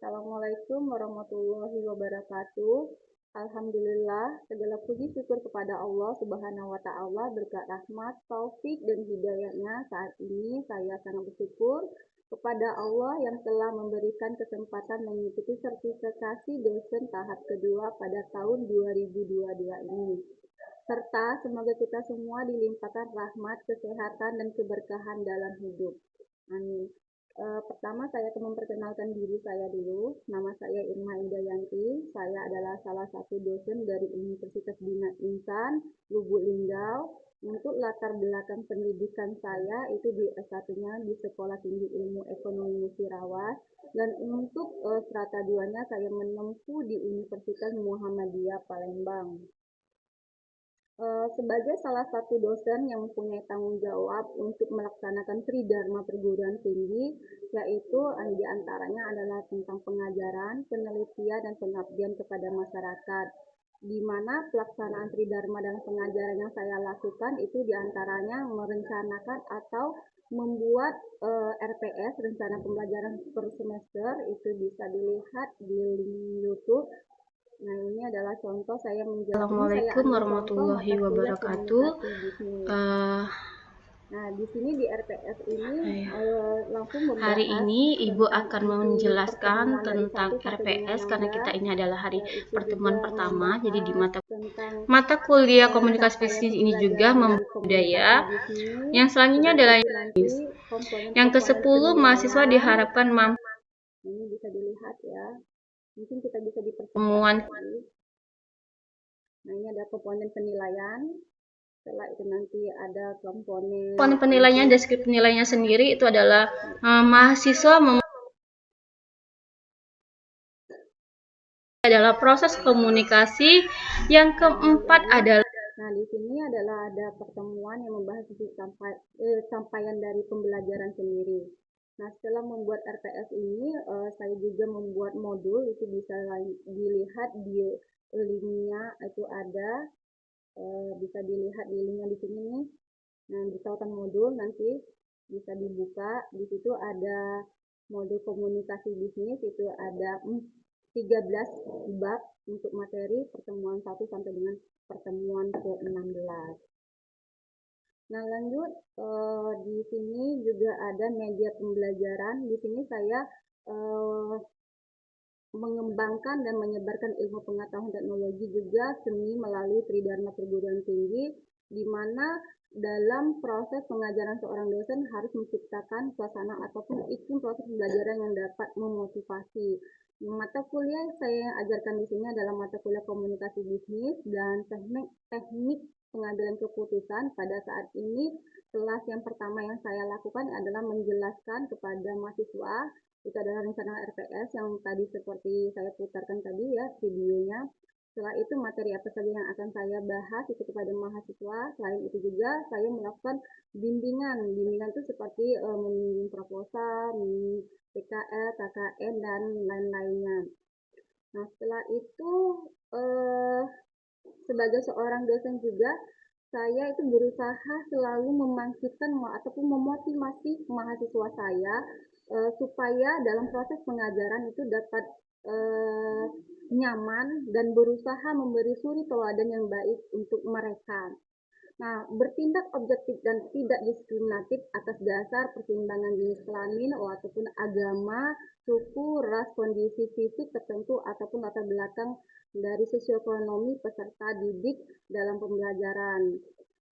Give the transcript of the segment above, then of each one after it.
Assalamualaikum warahmatullahi wabarakatuh. Alhamdulillah, segala puji syukur kepada Allah Subhanahu wa Ta'ala, berkat rahmat, taufik, dan hidayahnya. Saat ini saya sangat bersyukur kepada Allah yang telah memberikan kesempatan mengikuti sertifikasi dosen tahap kedua pada tahun 2022 ini. Serta semoga kita semua dilimpahkan rahmat, kesehatan, dan keberkahan dalam hidup. Amin. Pertama saya akan memperkenalkan diri saya dulu. Nama saya Irma Indayanti. Saya adalah salah satu dosen dari Universitas Bina Insan, Lubuk Linggau. Untuk latar belakang pendidikan saya itu di S1-nya di Sekolah Tinggi Ilmu Ekonomi Musirawas, dan untuk strata 2-nya saya menempuh di Universitas Muhammadiyah Palembang. Sebagai salah satu dosen yang mempunyai tanggung jawab untuk melaksanakan Tridharma perguruan tinggi, yaitu di antaranya adalah tentang pengajaran, penelitian, dan pengabdian kepada masyarakat, di mana pelaksanaan Tridharma dan pengajaran yang saya lakukan itu diantaranya merencanakan atau membuat RPS, rencana pembelajaran per semester, itu bisa dilihat di link YouTube. Nah, ini adalah contoh saya menjelaskan. Assalamualaikum warahmatullahi wabarakatuh. Nah, di sini di RPS ini langsung membahas. Hari ini Ibu akan menjelaskan tentang RPS karena kita ini adalah hari pertemuan pertama. Jadi di mata kuliah komunikasi bisnis ini juga budaya. Yang selanjutnya adalah yang ke-10 mahasiswa diharapkan mampu. Ini bisa dilihat ya. Mungkin kita bisa pertemuan. Nah, ini ada komponen penilaian. Setelah itu nanti ada komponen penilaiannya, deskripsi penilaiannya sendiri itu adalah mahasiswa adalah proses komunikasi. Yang keempat adalah. Nah, di sini adalah ada pertemuan yang membahas sisi sampaian dari pembelajaran sendiri. Nah, setelah membuat RPS ini, saya juga membuat modul, itu bisa dilihat di linknya, itu ada, bisa dilihat di linknya di sini nih. Nah, di tautan modul nanti bisa dibuka, di situ ada modul komunikasi bisnis, itu ada 13 bab untuk materi pertemuan 1 sampai dengan pertemuan ke-16. Nah, lanjut di sini juga ada media pembelajaran. Di sini saya mengembangkan dan menyebarkan ilmu pengetahuan teknologi juga seni melalui Tridharma perguruan tinggi, di mana dalam proses pengajaran seorang dosen harus menciptakan suasana ataupun iklim proses pembelajaran yang dapat memotivasi. Mata kuliah saya ajarkan di sini adalah mata kuliah komunikasi bisnis dan teknik pengambilan keputusan. Pada saat ini kelas yang pertama yang saya lakukan adalah menjelaskan kepada mahasiswa, itu adalah rencana RPS yang tadi seperti saya putarkan tadi ya videonya. Setelah itu materi apa saja yang akan saya bahas itu kepada mahasiswa. Selain itu juga saya melakukan bimbingan itu seperti membimbing proposal, PKL, KKN, dan lain-lainnya. Nah, setelah itu sebagai seorang dosen juga saya itu berusaha selalu membangkitkan ataupun memotivasi mahasiswa saya supaya dalam proses pengajaran itu dapat nyaman dan berusaha memberi suri teladan yang baik untuk mereka. Nah, bertindak objektif dan tidak diskriminatif atas dasar pertimbangan jenis kelamin ataupun agama, suku, ras, kondisi fisik tertentu ataupun latar belakang dari sosioekonomi peserta didik dalam pembelajaran.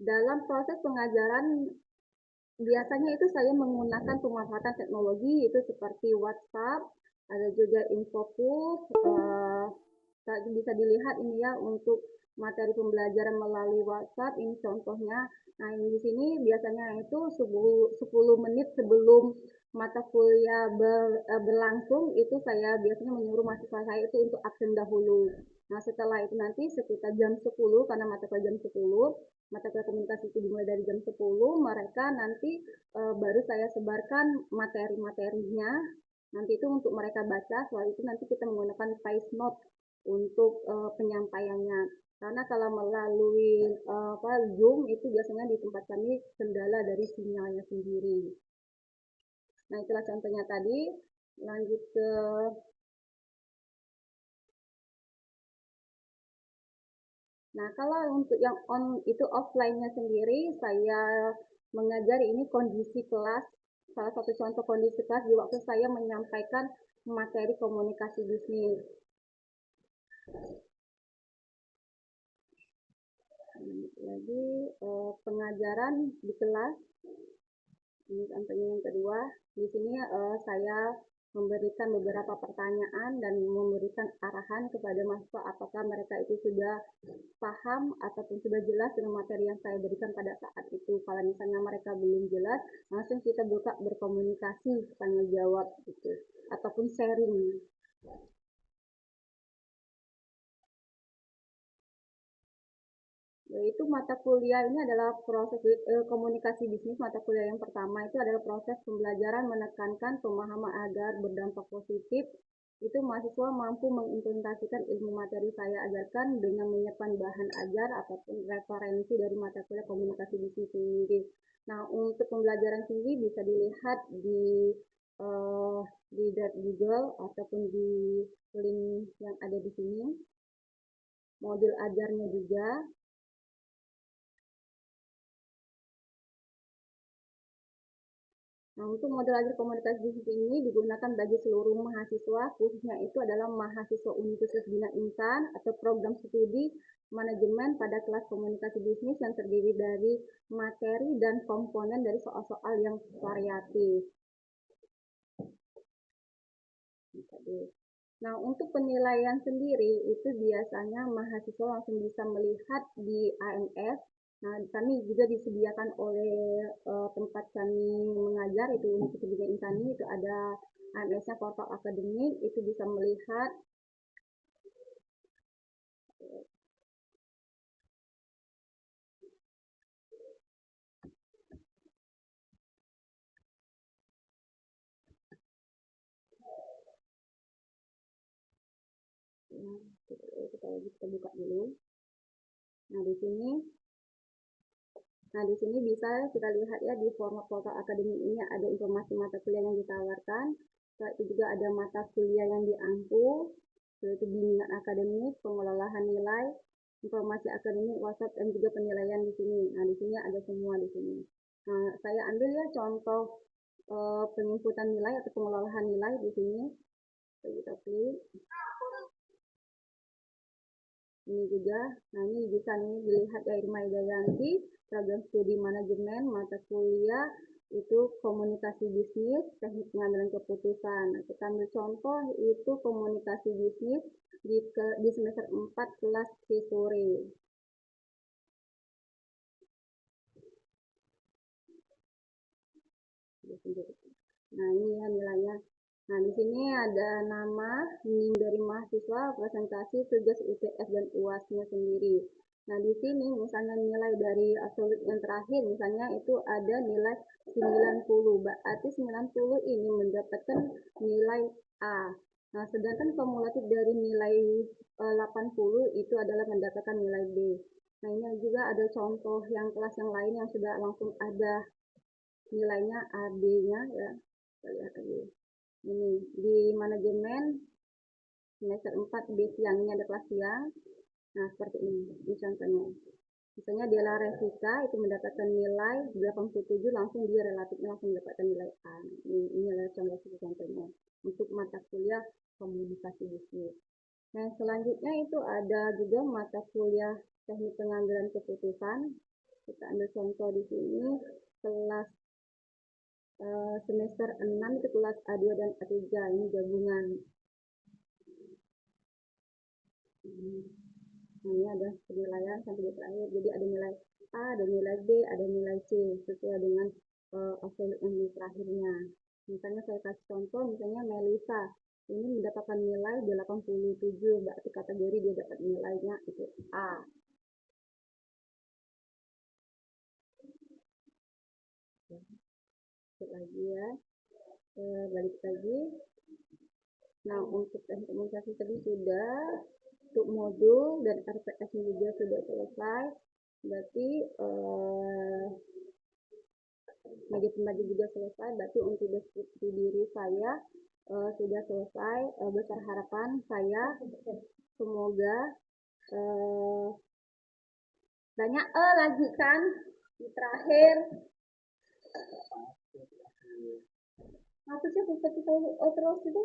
Dalam proses pengajaran biasanya itu saya menggunakan pemanfaatan teknologi itu seperti WhatsApp, ada juga Infocus, bisa dilihat ini ya untuk materi pembelajaran melalui WhatsApp, ini contohnya. Nah, ini di sini biasanya itu 10 menit sebelum mata kuliah berlangsung, itu saya biasanya menyuruh mahasiswa saya itu untuk absen dahulu. Nah, setelah itu nanti sekitar jam 10, karena mata kuliah jam 10, mata kuliah komunikasi itu dimulai dari jam 10, mereka nanti baru saya sebarkan materi-materinya, nanti itu untuk mereka baca. Setelah itu nanti kita menggunakan voice note untuk penyampaiannya. Karena kalau melalui Zoom itu biasanya di tempat kami kendala dari sinyalnya sendiri. Nah, itulah contohnya tadi. Lanjut ke Nah, kalau untuk yang on itu offline-nya sendiri, saya mengajar ini kondisi kelas, salah satu contoh kondisi kelas di waktu saya menyampaikan materi komunikasi bisnis. Lagi pengajaran di kelas, ini contohnya yang kedua. Di sini saya memberikan beberapa pertanyaan dan memberikan arahan kepada mahasiswa apakah mereka itu sudah paham ataupun sudah jelas dengan materi yang saya berikan pada saat itu. Kalau misalnya mereka belum jelas, langsung kita buka berkomunikasi, tanya jawab gitu, ataupun sharing. Yaitu mata kuliah ini adalah proses komunikasi bisnis. Mata kuliah yang pertama itu adalah proses pembelajaran menekankan pemahaman agar berdampak positif. Itu mahasiswa mampu mengimplementasikan ilmu materi saya ajarkan dengan menyiapkan bahan ajar ataupun referensi dari mata kuliah komunikasi bisnis sendiri. Nah, untuk pembelajaran sendiri bisa dilihat uh, di Google ataupun di link yang ada di sini. Modul ajarnya juga. Nah, untuk model ajar komunikasi bisnis ini digunakan bagi seluruh mahasiswa, khususnya itu adalah mahasiswa Universitas Bina Intan atau program studi manajemen pada kelas komunikasi bisnis yang terdiri dari materi dan komponen dari soal-soal yang variatif. Nah, untuk penilaian sendiri itu biasanya mahasiswa langsung bisa melihat di AMS. Nah, kami juga disediakan oleh tempat kami mengajar itu Universitas Bina Insani, itu ada AMS-nya portal akademik, itu bisa melihat kita buka dulu. Nah, di sini bisa kita lihat ya di format portal akademik ini ada informasi mata kuliah yang ditawarkan. Setelah itu juga ada mata kuliah yang diangkut, yaitu bimbingan akademik, pengelolaan nilai, informasi akademik, WhatsApp, dan juga penilaian di sini. Nah, di sini ada semua di sini. Nah, saya ambil ya contoh penginputan nilai atau pengelolaan nilai di sini. Kita klik. Ini juga, nah ini bisa nih dilihat ya Irma Idayanti, program studi manajemen, mata kuliah itu komunikasi bisnis, teknik pengambilan keputusan. Nah, kita ambil contoh itu komunikasi bisnis di semester 4 kelas sore. Nah, ini ya nilainya. Nah, di sini ada nama, NIM dari mahasiswa, presentasi, tugas UTS dan UAS-nya sendiri. Nah, di sini misalnya nilai dari absolut yang terakhir, misalnya itu ada nilai 90. Berarti 90 ini mendapatkan nilai A. Nah, sedangkan kumulatif dari nilai 80 itu adalah mendapatkan nilai B. Nah, ini juga ada contoh yang kelas yang lain yang sudah langsung ada nilainya AB-nya ya. Kita lihat lagi. Ini di manajemen semester 4 B siang, ini ada kelas siang. Nah, seperti ini. Ini contohnya. Misalnya Della Resika itu mendapatkan nilai 87, langsung dia relatifnya langsung mendapatkan nilai A. Ini adalah contohnya untuk mata kuliah komunikasi bisnis. Nah, selanjutnya itu ada juga mata kuliah teknik pengambilan keputusan. Kita ambil contoh di sini kelas semester 6 itu kelas A2 dan A3, ini gabungan. Ini ada penilaian sampai di terakhir, jadi ada nilai A, ada nilai B, ada nilai C sesuai dengan absolut yang di terakhirnya. Misalnya saya kasih contoh, misalnya Melisa ini mendapatkan nilai 87, berarti kategori dia dapat nilainya itu A. Lagi ya, balik lagi. Nah, untuk teknik komunikasi tadi sudah, untuk modul dan RPS juga sudah selesai. Berarti media pembelajar juga selesai. Berarti untuk deskripsi diri saya sudah selesai. Besar harapan saya semoga Banyak lagi kan di terakhir. Apa sih aku kasih tahu terus itu?